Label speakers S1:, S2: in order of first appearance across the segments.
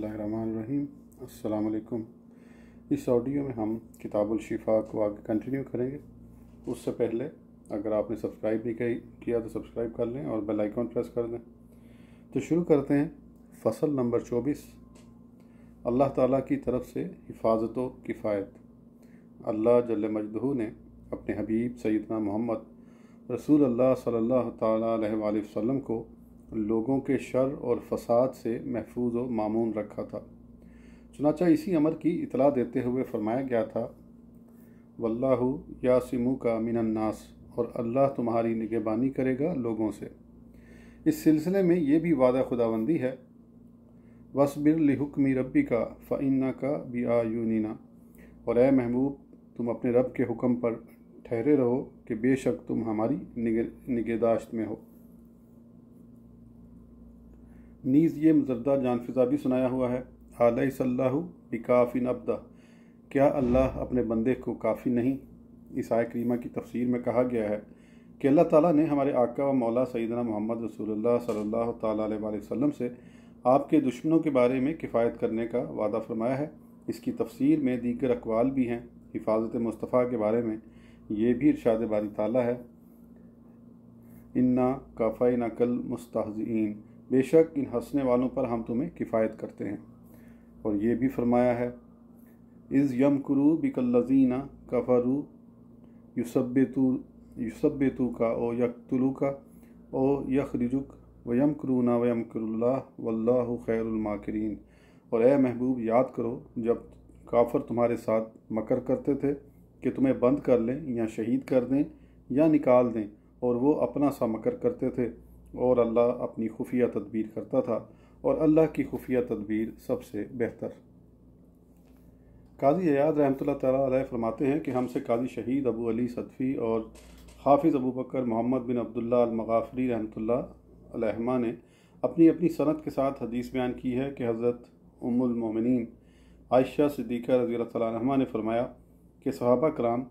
S1: बिस्मिल्लाहिर्रहमानिर्रहीम। अस्सलाम वालेकुम। इस ऑडियो में हम किताब अल-शिफा को आगे कंटिन्यू करेंगे। उससे पहले अगर आपने सब्सक्राइब नहीं किया तो सब्सक्राइब कर लें और बेल आइकन प्रेस कर दें। तो शुरू करते हैं। फ़सल नंबर 24, अल्लाह ताला की तरफ से हिफाजत व किफ़ायत। अल्लाह जल्ल मजदहू ने अपने हबीब सैयदना मोहम्मद रसूल अल्लाह सल्लल्लाहु ताला अलैहि वसल्लम को लोगों के शर और फसाद से महफूज व मामून रखा था। चुनाचा इसी अमर की इतला देते हुए फरमाया गया था, वल्लाहु यासिमुका मिनन्नास, और अल्लाह तुम्हारी निगहबानी करेगा लोगों से। इस सिलसिले में ये भी वादा खुदाबंदी है, वस्बिर लिहुक्मी रब्बिका फ़इन्नका बिआयुनिना, और ए महबूब तुम अपने रब के हुक्म पर ठहरे रहो कि बेशक तुम हमारी निगहदाश्त में हो। नीज़ ये मुजद्दा जानफिजा भी सुनाया हुआ है, अलैहिस्सल्लाहु बिकाफिन अब्दा, क्या अल्लाह अपने बंदे को काफ़ी नहीं। इस आयत करीमा की तफसीर में कहा गया है कि अल्लाह ताला ने हमारे आका व मौला सैयदना मोहम्मद रसूलुल्लाह सल्लल्लाहु ताला अलैहि वसल्लम से आपके दुश्मनों के बारे में किफ़ायत करने का वादा फरमाया है। इसकी तफसीर में दीगर अक़वाल भी हैं। हिफाजत मुस्तफ़ा के बारे में ये भी इरशाद बारी ताला है, इन्ना काफ़ैना कल मुस्तहज़ीन, बेशक इन हंसने वालों पर हम तुम्हें किफ़ायत करते हैं। और ये भी फरमाया है, इज़ यमकुरू बिकल्लज़ीना कफ़रू युसब्बितू का ओ यक़्तुलू का ओ यख़रिजुक व यमकुरूना व यमकुरुल्लाह वल्लाहु खैरुल माकिरीन। और ए महबूब याद करो जब काफिर तुम्हारे साथ मकर करते थे कि तुम्हें बंद कर लें या शहीद कर दें या निकाल दें, और वो अपना सा मकर करते थे, और अल्लाह अपनी खुफिया तदबीर करता था, और अल्लाह की खुफिया तदबीर सबसे बेहतर। काजी अयाद रहमतुल्लाह तआला अलैह फरमाते हैं कि हमसे काजी शहीद अबू अली सदफ़ी और हाफिज़ अबू बकर मोहम्मद बिन अब्दुल्लाह अल-मग़ाफ़री रहमतुल्लाह अलैहिमा ने अपनी अपनी सनद के साथ हदीस बयान की है कि हज़रत उम्मुल मोमिनीन आयशा सिद्दीक़ा रज़ियल्लाहु तआला अन्हा ने फरमाया कि सहाबा कराम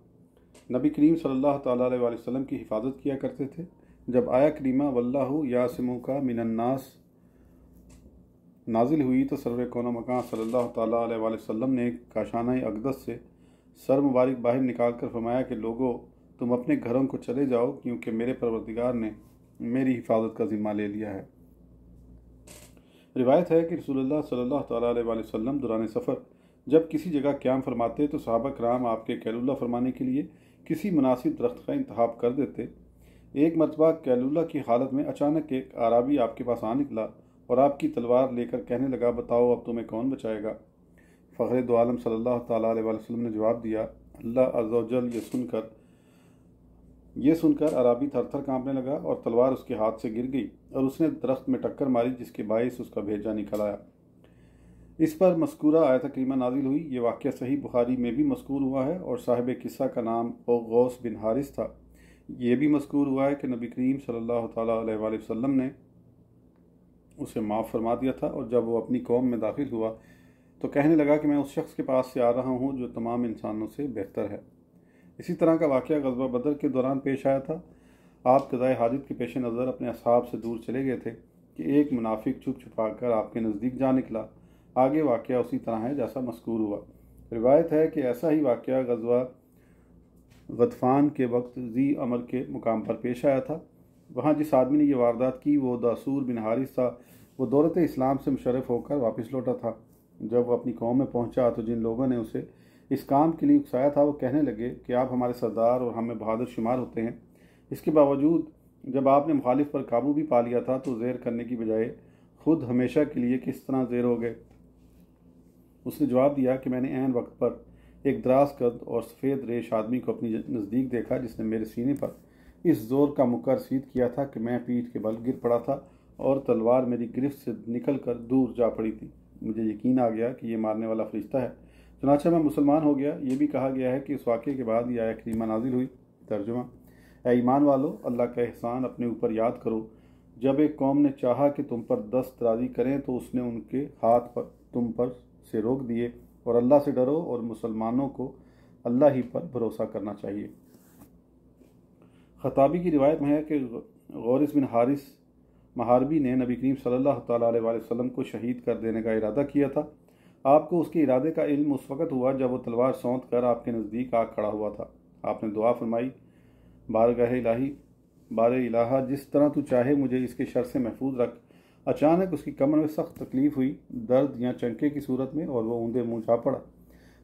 S1: नबी करीम सल्लल्लाहु तआला अलैहि वसल्लम की हिफाजत किया करते थे। जब आया करीमा वल्लाहु यासिमुका मिनन्नास नाजिल हुई तो सरवर कौनो मकान सल्लल्लाहु तआला अलैहि वसल्लम ने काशाना अक़दस से सर मुबारक बाहर निकाल कर फरमाया कि लोगो तुम अपने घरों को चले जाओ, क्योंकि मेरे परवरदिगार ने मेरी हिफाजत का ज़िम्मा ले लिया है। रिवायत है कि रसूलुल्लाह सल्लल्लाहु तआला अलैहि वसल्लम दौरान सफ़र जब किसी जगह क़याम फरमाते तो सहाबा कराम आपके कैलुला फरमाने के लिए किसी मुनासिब दरख्त का इंतखाब कर देते। एक मरतबा कैलुला की हालत में अचानक एक आराबी आपके पास आ निकला और आपकी तलवार लेकर कहने लगा, बताओ अब तुम्हें कौन बचाएगा। फ़ख्र दो आलम सल्लल्लाहु तआला अलैहि वसल्लम ने जवाब दिया, अल्लाह अज़्ज़ा व जल। ये सुनकर अराबी थर थर काँपने लगा और तलवार उसके हाथ से गिर गई और उसने दरख्त में टक्कर मारी, जिसके बायस उसका भेजा निकल आया। इस पर मज़कूरा आयत करीमा नाजिल हुई। ये वाक़या सही बुखारी में भी मज़कूर हुआ है और साहिब किस्सा का नाम गौस बिन हारिस था। ये भी मज़कूर हुआ है कि नबी करीम सल्लल्लाहु तआला अलैहि वसल्लम ने उसे माफ़ फरमा दिया था, और जब वो अपनी कौम में दाखिल हुआ तो कहने लगा कि मैं उस शख्स के पास से आ रहा हूँ जो तमाम इंसानों से बेहतर है। इसी तरह का वाक़या ग़ज़वा बदर के दौरान पेश आया था। आप क़ज़ाए हाजत के पेश नज़र अपने असहाब से दूर चले गए थे कि एक मुनाफिक छुप छुपा कर आपके नज़दीक जा निकला। आगे वाक़या उसी तरह है जैसा मज़कूर हुआ। रिवायत है कि ऐसा ही वाक़या ग़ज़वा गतफ़ान के वक्त ज़ी अमर के मुकाम पर पेश आया था। वहाँ जिस आदमी ने यह वारदात की वो दासूर बिन हारिस था। वो दौलत इस्लाम से मुशर्रफ होकर वापस लौटा था। जब वो अपनी कौम में पहुँचा तो जिन लोगों ने उसे इस काम के लिए उकसाया था वो कहने लगे कि आप हमारे सरदार और हमें बहादुर शुमार होते हैं। इसके बावजूद जब आपने मुखालिफ पर काबू भी पा लिया था तो ज़ेर करने की बजाय खुद हमेशा के लिए किस तरह ज़ेर हो गए। उसने जवाब दिया कि मैंने ऐन वक्त पर एक दराज कद और सफ़ेद रेश आदमी को अपनी नज़दीक देखा, जिसने मेरे सीने पर इस ज़ोर का मुक्कर सीध किया था कि मैं पीठ के बल गिर पड़ा था और तलवार मेरी गिरफ्त से निकल कर दूर जा पड़ी थी। मुझे यकीन आ गया कि ये मारने वाला फरिश्ता है, चुनांचे मैं मुसलमान हो गया। ये भी कहा गया है कि इस वाक़े के बाद ये आयत करीमा नाजिल हुई। तर्जुमा, ऐ ईमान वालो अल्लाह का एहसान अपने ऊपर याद करो। जब एक कौम ने चाहा कि तुम पर दस्त दराज़ी करें तो उसने उनके हाथ पर तुम पर से रोक दिए, और अल्लाह से डरो और मुसलमानों को अल्लाह ही पर भरोसा करना चाहिए। ख़ताबी की रिवायत में है कि गौरिस बिन हारिस महारबी ने नबी करीम सल्लल्लाहु ताला अलैहि वसल्लम को शहीद कर देने का इरादा किया था। आपको उसके इरादे का इल्म उस वक़्त हुआ जब वो तलवार सौंध कर आपके नज़दीक आ खड़ा हुआ था। आपने दुआ फरमाई, बार इलाहा, जिस तरह तू चाहे मुझे इसके शर से महफूज रख। अचानक उसकी कमर में सख्त तकलीफ हुई, दर्द या चंके की सूरत में, और वह ऊंधे मुंह जा पड़ा।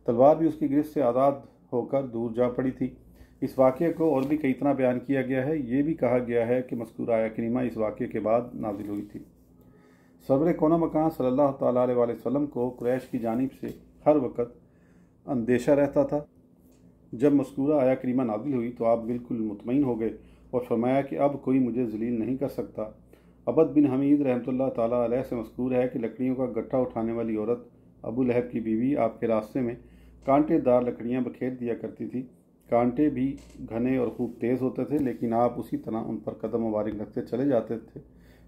S1: तलवार भी उसकी गिरफ्त से आज़ाद होकर दूर जा पड़ी थी। इस वाक़े को और भी कई तरह बयान किया गया है। ये भी कहा गया है कि मज़कूरा आया करीमा इस वाक़े के बाद नाजिल हुई थी। सरवर कौनो मकान सल्लल्लाहु ताला अलैहि वसल्लम को कुरैश की जानिब से हर वक़्त अंदेशा रहता था। जब मज़कूरा आया करीमा नाजिल हुई तो आप बिल्कुल मुतमईन हो गए और फरमाया कि अब कोई मुझे जलील नहीं कर सकता। अबद बिन हमीद रहमतुल्लाह ताला अलैह से मज़कूर है कि लकड़ियों का गट्ठा उठाने वाली औरत अबू लहब की बीवी आपके रास्ते में कांटेदार लकड़ियाँ बखेर दिया करती थी। कांटे भी घने और खूब तेज़ होते थे, लेकिन आप उसी तरह उन पर कदम मुबारक रखते चले जाते थे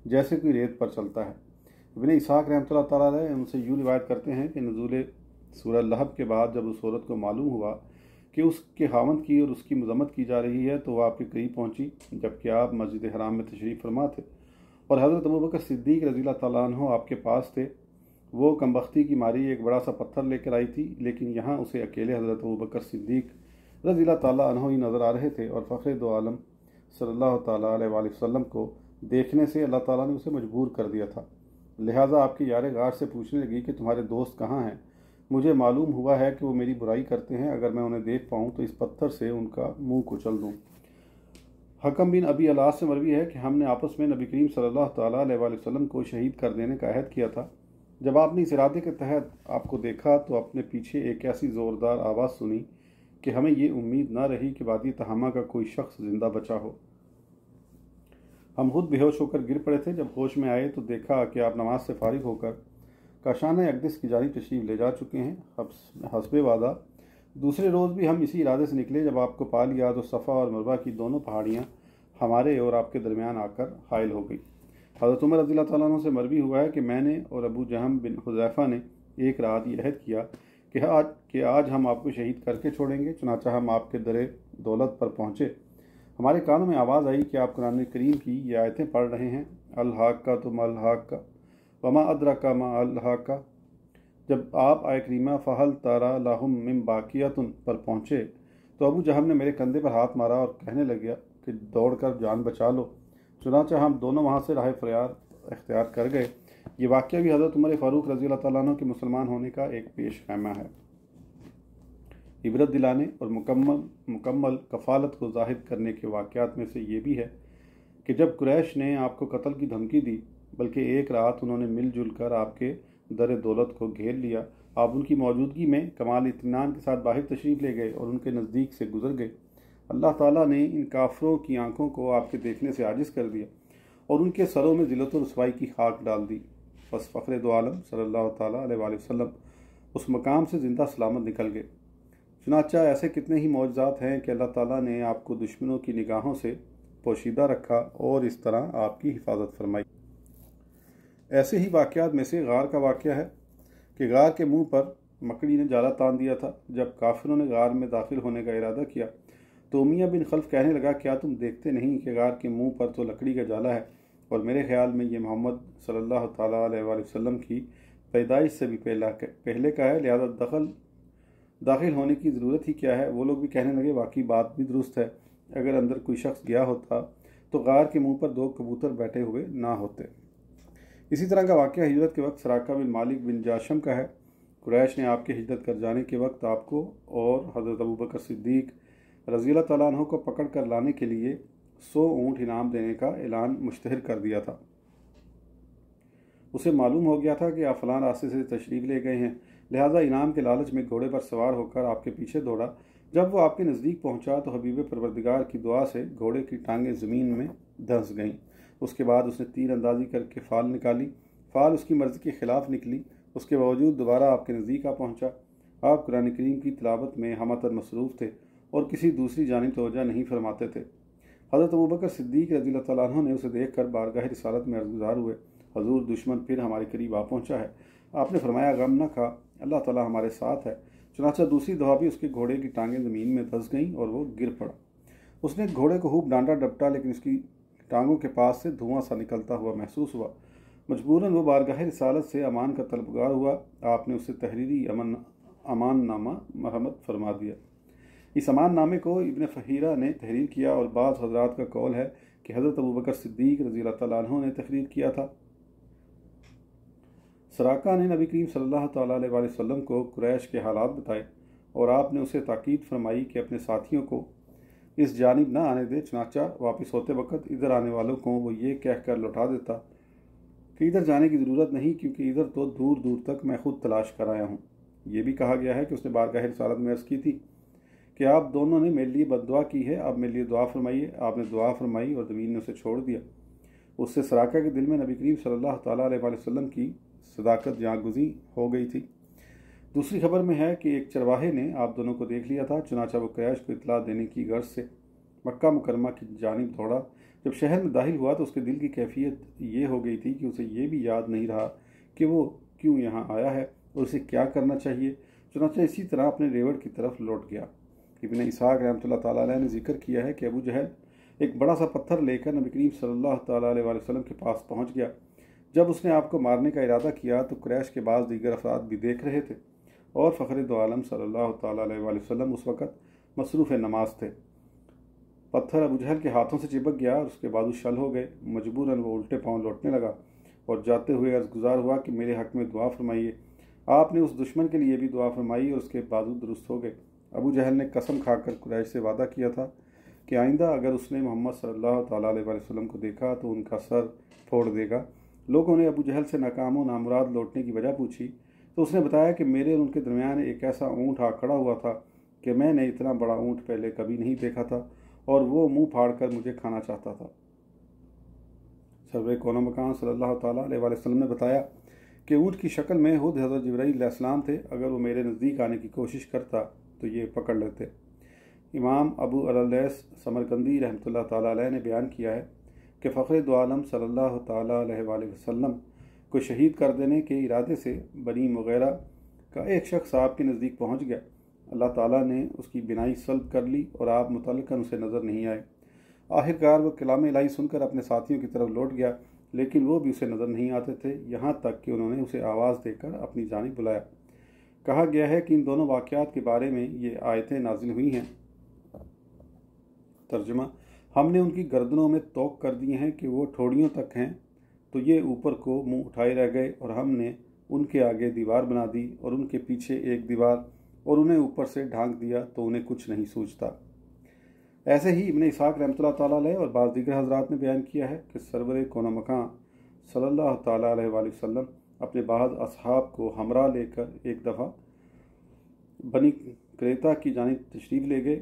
S1: जैसे कोई रेत पर चलता है। इब्न इसहाक़ रहमतुल्लाह ताला अलैह उनसे यूँ रिवायत करते हैं कि नुज़ूल सूरह लहब के बाद जब उस औरत को मालूम हुआ कि उसके खावंद की और उसकी मजम्मत की जा रही है तो वह आपके करीब पहुँची, जबकि आप मस्जिद हराम में तशरीफ़ फरमा थे और हज़रत अबू बकर सिद्दीक़ रज़ियल्लाहु ताला अन्हु आपके पास थे। वो कमबख्ती की मारी एक बड़ा सा पत्थर लेकर आई थी, लेकिन यहाँ उसे अकेले हज़रत अबू बकर सिद्दीक़ रज़ियल्लाहु ताला अन्हु ही नज़र आ रहे थे और फ़ख्र दो आलम सल्लल्लाहु ताला अलैहि वसल्लम को देखने से अल्लाह ताला ने उसे मजबूर कर दिया था। लिहाजा आपके यार गार से पूछने लगी कि तुम्हारे दोस्त कहाँ हैं। मुझे मालूम हुआ है कि वो मेरी बुराई करते हैं, अगर मैं उन्हें देख पाऊँ तो इस पत्थर से उनका मुँह कुचल दूँ। हकम बिन अबी अलास से मरवी है कि हमने आपस में नबी करीम सल्लल्लाहु ताला अलैहि वसल्लम को शहीद कर देने का अहद किया था। जब आपने इस इरादे के तहत आपको देखा तो अपने पीछे एक ऐसी ज़ोरदार आवाज़ सुनी कि हमें ये उम्मीद न रही कि वादी तहामा का कोई शख्स जिंदा बचा हो। हम खुद बेहोश होकर गिर पड़े थे। जब होश में आए तो देखा कि आप नमाज से फारिग होकर काशाना अक़दस की जानिब तशरीफ़ ले जा चुके हैं। हस्बे वादा दूसरे रोज़ भी हम इसी इरादे से निकले। जब आपको पा लिया तो सफ़ा और मरवा की दोनों पहाड़ियाँ हमारे और आपके दरमियान आकर हायल हो गई। हज़रत उमर रज़ियल्लाहु ताला अन्हु से मरवी हुआ है कि मैंने और अबू जहम बिन हुज़ैफ़ा ने एक रात ये अहद किया कि आज हम आपको शहीद करके छोड़ेंगे। चुनाचा हम आपके दरे दौलत पर पहुँचे। हमारे कानों में आवाज़ आई कि आप कुरान करीम की ये आयतें पढ़ रहे हैं, अल-हाक़्क़ा तो मल-हाक़्क़ा वमा अदरका मा अल-हाक़्क़ा। जब आप आय करीमा फ़हल तारा लाहुम मिन बाक़ियतुन पर पहुँचे तो अबू जहम ने मेरे कंधे पर हाथ मारा और कहने लगा कि दौड़कर जान बचा लो। चुनाचा हम दोनों वहाँ से राह फ़रार इख्तियार कर गए। ये वाक़या भी हज़रत उमर फ़ारूक रज़ियल्लाहु ताला अन्हु के मुसलमान होने का एक पेश ख़ैमा है। इबरत दिलाने और मुकम्मल कफ़ालत को ज़ाहिर करने के वाक़यात में से ये भी है कि जब कुरैश ने आपको कत्ल की धमकी दी, बल्कि एक रात उन्होंने मिलजुल कर आपके दर दौलत को घेर लिया। आप उनकी मौजूदगी में कमाल इत्मीनान के साथ बाहर तशरीफ़ ले गए और उनके नज़दीक से गुजर गए। अल्लाह ताला ने इन काफरों की आंखों को आपके देखने से आजिज़ कर दिया और उनके सरों में ज़िल्लत और रुसवाई की खाक डाल दी। बस फ़ख्र दो आलम सल्लल्लाहु ताला अलैहि वसल्लम उस मकाम से ज़िंदा सलामत निकल गए। चुनाचा ऐसे कितने ही मौजज़ात हैं कि अल्लाह ताला ने आपको दुश्मनों की निगाहों से पोशीदा रखा और इस तरह आपकी हिफाजत फरमाई। ऐसे ही वाक़यात में से गार का वाक़या है कि गार के मुंह पर मकड़ी ने जाला तान दिया था। जब काफिरों ने गार में दाखिल होने का इरादा किया तो उमिया बिन खल्फ कहने लगा, क्या तुम देखते नहीं कि गार के मुंह पर तो लकड़ी का जाला है और मेरे ख्याल में ये मोहम्मद सल्लल्लाहु ताला अलैहि वसल्लम की पैदाइश से भी पहले का है, लिहाजा दाखिल होने की ज़रूरत ही क्या है। वो लोग भी कहने लगे, वाकई बात भी दुरुस्त है, अगर अंदर कोई शख्स गया होता तो गार के मुंह पर दो कबूतर बैठे हुए ना होते। इसी तरह का वाक़या हिजरत के वक्त सराका बिन मालिक बिन जाशम का है। कुरैश ने आपके हिजरत कर जाने के वक्त आपको और हज़रत अबू बकर सिद्दीक़ रज़ियल्लाहु ताला अन्हु को पकड़ कर लाने के लिए 100 ऊँट इनाम देने का ऐलान मुश्तहर कर दिया था। उसे मालूम हो गया था कि आप फ़लाँ रास्ते से तशरीफ़ ले गए हैं, लिहाजा इनाम के लालच में घोड़े पर सवार होकर आपके पीछे दौड़ा। जब वो आपके नज़दीक पहुंचा तो हबीब परवरदिगार की दुआ से घोड़े की टांगें ज़मीन में धंस गईं। उसके बाद उसने तीर अंदाज़ी करके फ़ाल निकाली। फ़ाल उसकी मर्ज़ी के ख़िलाफ़ निकली। उसके बावजूद दोबारा आपके नज़दीक आ पहुँचा। आप कुरान करीम की तिलावत में हमतन मसरूफ़ थे और किसी दूसरी जानिब तवज्जो नहीं फरमाते थे। हज़रत अबू बकर सिद्दीक़ रज़ियल्लाहु ताला अन्हु ने उसे देख कर बारगाह रिसालत में अर्ज़गुज़ार हुए, हजूर दुश्मन फिर हमारे करीब आ पहुँचा है। आपने फरमाया, गम न खा, अल्लाह ताला हमारे साथ है। चुनाचा दूसरी दफ़ा भी उसके घोड़े की टांगें ज़मीन में धंस गईं और वो गिर पड़ा। उसने घोड़े को खूब डांटा डपटा, लेकिन उसकी ٹانگوں کے پاس سے دھواں سا نکلتا ہوا محسوس ہوا۔ مجبوراً وہ بارگاہ رسالت سے امان کا طلبگار ہوا۔ آپ نے اسے تحریری امان نامہ مرحمت فرما دیا۔ اس امان نامے کو ابن فہیرہ نے تحریر کیا، اور بعض حضرات کا قول ہے کہ حضرت ابوبکر صدیق رضی اللہ تعالیٰ عنہ نے تحریر کیا تھا۔ سراقہ نے نبی کریم صلی اللہ تعالیٰ علیہ وسلم کو قریش کے حالات بتائے، اور آپ نے اسے تاکید فرمائی کہ اپنے ساتھیوں کو اس جانب نہ آنے دے۔ چنانچہ واپس ہوتے وقت ادھر آنے والوں کو وہ یہ کہہ کر لوٹا دیتا کہ ادھر جانے کی ضرورت نہیں، کیونکہ ادھر تو دور دور تک میں خود تلاش کر آیا ہوں۔ یہ بھی کہا گیا ہے کہ اس نے بارگاہ رسالت میں عرض کی تھی کہ آپ دونوں نے میرے لیے بد دعا کی ہے، آپ میرے لیے دعا فرمائیے۔ آپ نے دعا فرمائی اور زمین نے اسے چھوڑ دیا۔ اس سے سراقہ کے دل میں نبی کریم صلی اللہ تعالیٰ علیہ وسلم کی صداقت جاں گزی ہو گئی تھی۔ دوسری خبر میں ہے کہ ایک چرواہے نے آپ دونوں کو دیکھ لیا تھا، چنانچہ وہ قریش کو اطلاع دینے کی غرض سے مکہ مکرمہ کی جانب دوڑا۔ جب شہر میں داخل ہوا تو اس کے دل کی کیفیت یہ ہو گئی تھی کہ اسے یہ بھی یاد نہیں رہا کہ وہ کیوں یہاں آیا ہے اور اسے کیا کرنا چاہیے۔ چنانچہ اسی طرح اپنے ریوڑ کی طرف لوٹ گیا۔ ابن اسحاق رحمۃ اللہ تعالیٰ علیہ نے ذکر کیا ہے کہ ابو جہل ایک بڑا سا پتھر لے کر نبی کریم صلی اللہ تعالیٰ علیہ وسلم کے پاس پہنچ گیا۔ جب اس نے آپ کو مارنے کا ارادہ کیا تو قریش کے بعض دیگر افراد بھی دیکھ رہے تھے، اور فخر دو عالم صلی اللہ تعالیٰ علیہ وسلم اس وقت مصروف نماز تھے۔ پتھر ابو جہل کے ہاتھوں سے چپک گیا اور اس کے بازو شل ہو گئے۔ مجبوراً وہ الٹے پاؤں لوٹنے لگا اور جاتے ہوئے عرض گزار ہوا کہ میرے حق میں دعا فرمائیے۔ آپ نے اس دشمن کے لیے بھی دعا فرمائی اور اس کے بازو درست ہو گئے۔ ابو جہل نے قسم کھا کر قریش سے وعدہ کیا تھا کہ آئندہ اگر اس نے محمد صلی اللہ تعالیٰ علیہ وسلم کو دیکھا تو ان کا سر پھوڑ دے گا۔ لوگوں نے ابو جہل سے ناکام و نامراد لوٹنے کی وجہ پوچھی تو اس نے بتایا کہ میرے اور ان کے درمیان ایک ایسا اونٹ آ کھڑا ہوا تھا کہ میں نے اتنا بڑا اونٹ پہلے کبھی نہیں دیکھا تھا، اور وہ منہ پھاڑ کر مجھے کھانا چاہتا تھا۔ سرور کون و مکان صلی اللہ تعالیٰ علیہ وسلم نے بتایا کہ اونٹ کی شکل میں خود حضرت جبرائیل علیہ السلام تھے۔ اگر وہ میرے نزدیک آنے کی کوشش کرتا تو یہ پکڑ لیتے۔ امام ابو اللیث سمرقندی رحمۃ اللہ تعالیٰ علیہ نے بیان کیا ہے کہ فخر دو عالم صلی اللہ تعالیٰ علیہ وسلم کو شہید کر دینے کے ارادے سے بنی مغیرہ کا ایک شخص آپ کے نزدیک پہنچ گیا۔ اللہ تعالیٰ نے اس کی بینائی سلب کر لی اور آپ متعلقاً اسے نظر نہیں آئے۔ آخرکار وہ کلام الہی سن کر اپنے ساتھیوں کی طرف لوٹ گیا، لیکن وہ بھی اسے نظر نہیں آتے تھے، یہاں تک کہ انہوں نے اسے آواز دے کر اپنی جانب بلایا۔ کہا گیا ہے کہ ان دونوں واقعات کے بارے میں یہ آیتیں نازل ہوئی ہیں۔ ترجمہ: ہم نے ان کی گردنوں میں توق کر دیے ہیں کہ وہ ٹھوڑیوں تک ہیں، تو یہ اوپر کو منہ اٹھائے رہ گئے، اور ہم نے ان کے آگے دیوار بنا دی اور ان کے پیچھے ایک دیوار، اور انہیں اوپر سے ڈھانک دیا تو انہیں کچھ نہیں سوچتا۔ ایسے ہی ابن اسحاق رحمۃ اللہ تعالیٰ علیہ اور بعض دیگر حضرات نے بیان کیا ہے کہ سرور کون و مکان صلی اللہ تعالیٰ علیہ وسلم اپنے بعض اصحاب کو ہمراہ لے کر ایک دفعہ بنی کریتا کی جانب تشریف لے گئے۔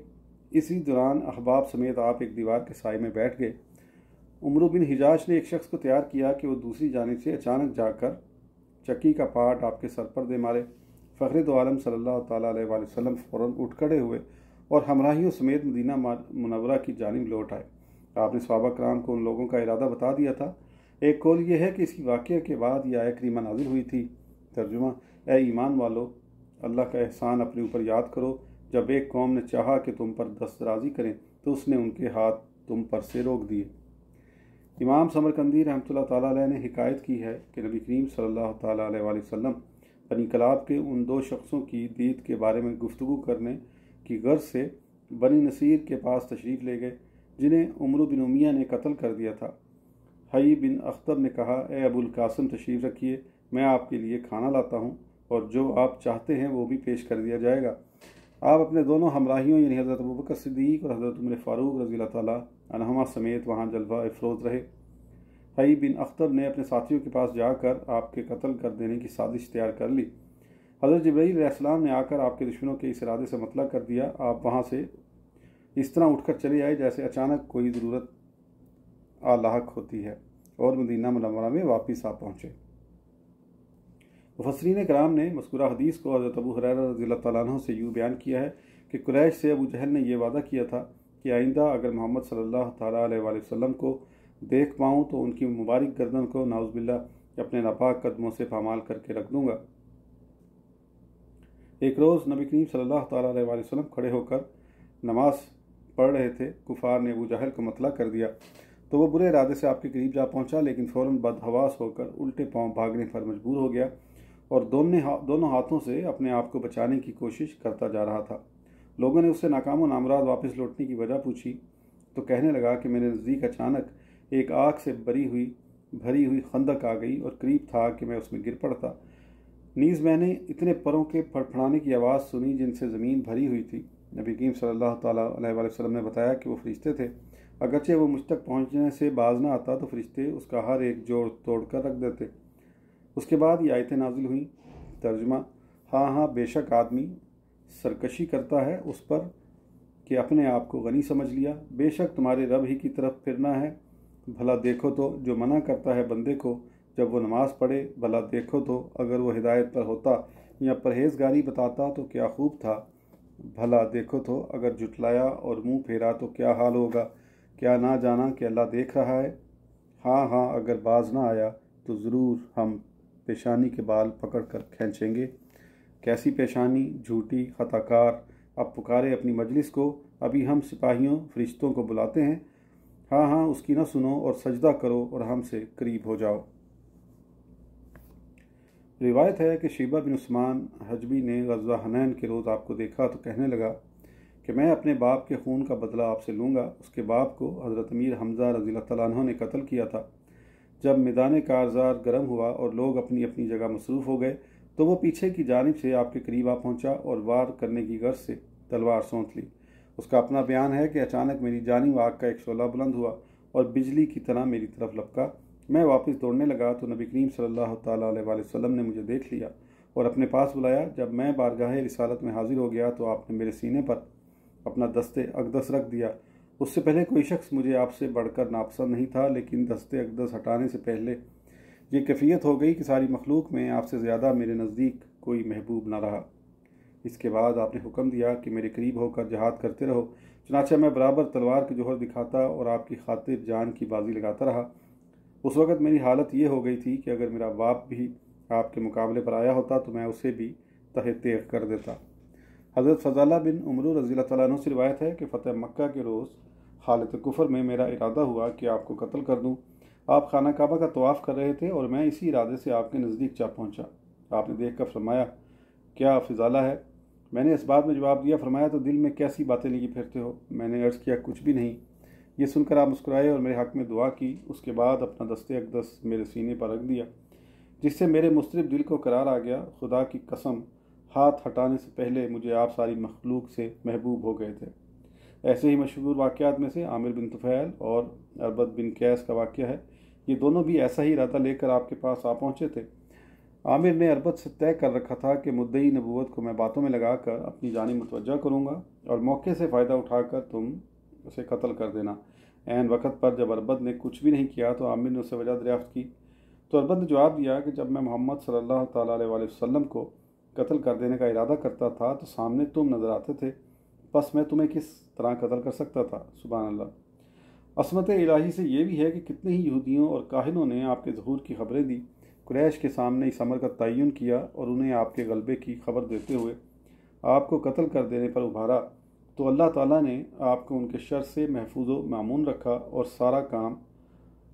S1: اسی دوران احباب سمیت آپ ایک دیوار کے سائے میں بیٹھ گئے۔ عمرو بن حجاج نے ایک شخص کو تیار کیا کہ وہ دوسری جانب سے اچانک جا کر چکی کا پاٹ آپ کے سر پر دے مارے۔ فخر دو عالم صلی اللہ تعالیٰ علیہ وسلم فوراً اٹھ کھڑے ہوئے اور ہمراہیوں سمیت مدینہ منورہ کی جانب لوٹ آئے۔ آپ نے صحابہ کرام کو ان لوگوں کا ارادہ بتا دیا تھا۔ ایک قول یہ ہے کہ اسی واقعے کے بعد یہ آیت کریمہ نازل ہوئی تھی۔ ترجمہ: اے ایمان والو، اللہ کا احسان اپنے اوپر یاد کرو۔ جب ایک قوم نے چاہا کہ تم پر دست درازی کریں تو اس نے ان کے ہاتھ تم پر سے روک دیے۔ امام سمرقندی رحمۃ اللہ تعالیٰ علیہ نے حکایت کی ہے کہ نبی کریم صلی اللہ تعالیٰ علیہ وسلم بنی کلاب کے ان دو شخصوں کی دید کے بارے میں گفتگو کرنے کی غرض سے بنی نصیر کے پاس تشریف لے گئے، جنہیں عمرو بن امیہ نے قتل کر دیا تھا۔ حی بن اختب نے کہا، اے ابو القاسم تشریف رکھیے، میں آپ کے لیے کھانا لاتا ہوں، اور جو آپ چاہتے ہیں وہ بھی پیش کر دیا جائے گا۔ آپ اپنے دونوں ہمراہیوں یعنی حضرت ابوبکر صدیق اور حضرت عمر فاروق رضی اللہ تعالیٰ عنہما سمیت وہاں جلوہ افروز رہے۔ حی بن اختب نے اپنے ساتھیوں کے پاس جا کر آپ کے قتل کر دینے کی سازش تیار کر لی۔ حضرت جبرائیل علیہ السلام نے آ کر آپ کے دشمنوں کے اس ارادے سے مطلع کر دیا۔ آپ وہاں سے اس طرح اٹھ کر چلے آئے جیسے اچانک کوئی ضرورت لاحق ہوتی ہے، اور مدینہ منورہ میں واپس آ پہنچے۔ مفسرین کرام نے مذکورہ حدیث کو حضرت ابو ہریرہ رضی اللہ تعالیٰ عنہ سے یوں بیان کیا ہے کہ قریش سے ابو جہل نے یہ وعدہ کیا تھا کہ آئندہ اگر محمد صلی اللہ تعالیٰ علیہ وسلم کو دیکھ پاؤں تو ان کی مبارک گردن کو نعوذ باللہ اپنے ناپاک قدموں سے پامال کر کے رکھ دوں گا۔ ایک روز نبی کریم صلی اللہ تعالیٰ علیہ وسلم کھڑے ہو کر نماز پڑھ رہے تھے۔ کفار نے ابو جہل کو مطلع کر دیا تو وہ برے ارادے سے آپ کے قریب جا پہنچا، لیکن فوراً بدحواس ہو کر الٹے پاؤں بھاگنے پر مجبور ہو گیا اور دونوں ہاتھوں سے اپنے آپ کو بچانے کی کوشش کرتا جا رہا تھا۔ لوگوں نے اس سے ناکام و نامراد واپس لوٹنے کی وجہ پوچھی تو کہنے لگا کہ میرے نزدیک اچانک ایک آگ سے بھری ہوئی خندق آ گئی اور قریب تھا کہ میں اس میں گر پڑتا۔ نیز میں نے اتنے پروں کے پھڑپھڑانے کی آواز سنی جن سے زمین بھری ہوئی تھی۔ نبی کریم صلی اللہ تعالیٰ علیہ وآلہ وسلم نے بتایا کہ وہ فرشتے تھے، اگرچہ وہ مجھ تک پہنچنے سے باز نہ آتا تو فرشتے اس کا ہر ایک جوڑ توڑ کر رکھ دیتے۔ اس کے بعد یہ آیتیں نازل ہوئیں۔ ترجمہ: ہاں ہاں، بے شک آدمی سرکشی کرتا ہے اس پر کہ اپنے آپ کو غنی سمجھ لیا، بے شک تمہارے رب ہی کی طرف پھرنا ہے۔ بھلا دیکھو تو جو منع کرتا ہے بندے کو جب وہ نماز پڑھے، بھلا دیکھو تو اگر وہ ہدایت پر ہوتا یا پرہیزگاری بتاتا تو کیا خوب تھا، بھلا دیکھو تو اگر جھٹلایا اور منہ پھیرا تو کیا حال ہوگا، کیا نہ جانا کہ اللہ دیکھ رہا ہے۔ ہاں ہاں، اگر باز نہ آیا تو ضرور ہم پیشانی کے بال پکڑ کر کھینچیں گے۔ کیسی پیشانی، جھوٹی، خطا کار، اب پکارے اپنی مجلس کو، ابھی ہم سپاہیوں فرشتوں کو بلاتے ہیں۔ ہاں ہاں، اس کی نہ سنو اور سجدہ کرو اور ہم سے قریب ہو جاؤ۔ روایت ہے کہ شیبہ بن عثمان حجبی نے غزوہ حنین کے روز آپ کو دیکھا تو کہنے لگا کہ میں اپنے باپ کے خون کا بدلہ آپ سے لوں گا۔ اس کے باپ کو حضرت امیر حمزہ رضی اللہ تعالیٰ عنہ نے قتل کیا تھا۔ جب میدان کارزار گرم ہوا اور لوگ اپنی اپنی جگہ مصروف ہو گئے تو وہ پیچھے کی جانب سے آپ کے قریب آ پہنچا اور وار کرنے کی غرض سے تلوار سونت لی۔ اس کا اپنا بیان ہے کہ اچانک میری جانب آگ کا ایک شعلہ بلند ہوا اور بجلی کی طرح میری طرف لپکا۔ میں واپس دوڑنے لگا تو نبی کریم صلی اللہ تعالیٰ علیہ وآلہ وسلم نے مجھے دیکھ لیا اور اپنے پاس بلایا۔ جب میں بارگاہ رسالت میں حاضر ہو گیا تو آپ نے میرے سینے پر اپنا دست اقدس رکھ دیا۔ اس سے پہلے کوئی شخص مجھے آپ سے بڑھ کر ناپسند نہیں تھا، لیکن دست اقدس ہٹانے سے پہلے یہ کیفیت ہو گئی کہ ساری مخلوق میں آپ سے زیادہ میرے نزدیک کوئی محبوب نہ رہا۔ اس کے بعد آپ نے حکم دیا کہ میرے قریب ہو کر جہاد کرتے رہو، چنانچہ میں برابر تلوار کے جوہر دکھاتا اور آپ کی خاطر جان کی بازی لگاتا رہا۔ اس وقت میری حالت یہ ہو گئی تھی کہ اگر میرا باپ بھی آپ کے مقابلے پر آیا ہوتا تو میں اسے بھی تہہ تیغ کر دیتا۔ حضرت فضالہ بن عمرو رضی اللہ تعالیٰ عنہ سے روایت ہے کہ فتح مکہ کے روز حالت کفر میں میرا ارادہ ہوا کہ آپ کو قتل کر دوں۔ آپ خانہ کعبہ کا طواف کر رہے تھے اور میں اسی ارادے سے آپ کے نزدیک جا پہنچا۔ آپ نے دیکھ کر فرمایا، کیا فضالہ ہے؟ میں نے اس بات میں جواب دیا، فرمایا تو دل میں کیسی باتیں لیے پھرتے ہو؟ میں نے عرض کیا، کچھ بھی نہیں۔ یہ سن کر آپ مسکرائے اور میرے حق میں دعا کی۔ اس کے بعد اپنا دست اقدس میرے سینے پر رکھ دیا، جس سے میرے مضطرب دل کو قرار آ گیا۔ خدا کی قسم، ہاتھ ہٹانے سے پہلے مجھے آپ ساری مخلوق سے محبوب ہو گئے تھے۔ ایسے ہی مشہور واقعات میں سے عامر بن طفیل اور اربد بن قیس کا واقعہ ہے۔ یہ دونوں بھی ایسا ہی ارادہ لے کر آپ کے پاس آ پہنچے تھے۔ عامر نے اربد سے طے کر رکھا تھا کہ مدعی نبوت کو میں باتوں میں لگا کر اپنی جانب متوجہ کروں گا اور موقع سے فائدہ اٹھا کر تم اسے قتل کر دینا۔ عین وقت پر جب اربد نے کچھ بھی نہیں کیا تو عامر نے اسے وجہ دریافت کی، تو اربد نے جواب دیا کہ جب میں محمد صلی اللہ تعالیٰ علیہ وآلہ وسلم کو قتل کر دینے کا ارادہ کرتا تھا تو سامنے تم نظر آتے تھے، بس میں تمہیں کس طرح قتل کر سکتا تھا؟ سبحان اللہ۔ عصمت الہی سے یہ بھی ہے کہ کتنے ہی یہودیوں اور کاہنوں نے آپ کے ظہور کی خبریں دی، قریش کے سامنے اس امر کا تعین کیا اور انہیں آپ کے غلبے کی خبر دیتے ہوئے آپ کو قتل کر دینے پر ابھارا، تو اللہ تعالیٰ نے آپ کو ان کے شر سے محفوظ و معمون رکھا اور سارا کام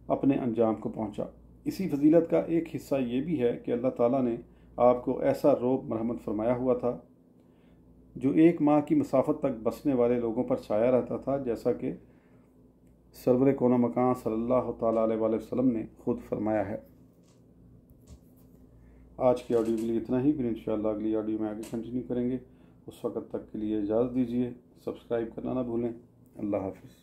S1: اپنے انجام کو پہنچا۔ اسی فضیلت کا ایک حصہ یہ بھی ہے کہ اللہ تعالیٰ نے آپ کو ایسا رعب مرحمت فرمایا ہوا تھا جو 1 ماہ کی مسافت تک بسنے والے لوگوں پر چھایا رہتا تھا، جیسا کہ سرور کون و مکان صلی اللہ تعالیٰ علیہ وآلہ وسلم نے خود فرمایا ہے۔ آج کی آڈیو کے لیے اتنا ہی، پھر انشاءاللہ اگلی آڈیو میں آگے کنٹینیو کریں گے۔ اس وقت تک کے لیے اجازت دیجیے، سبسکرائب کرنا نہ بھولیں۔ اللہ حافظ۔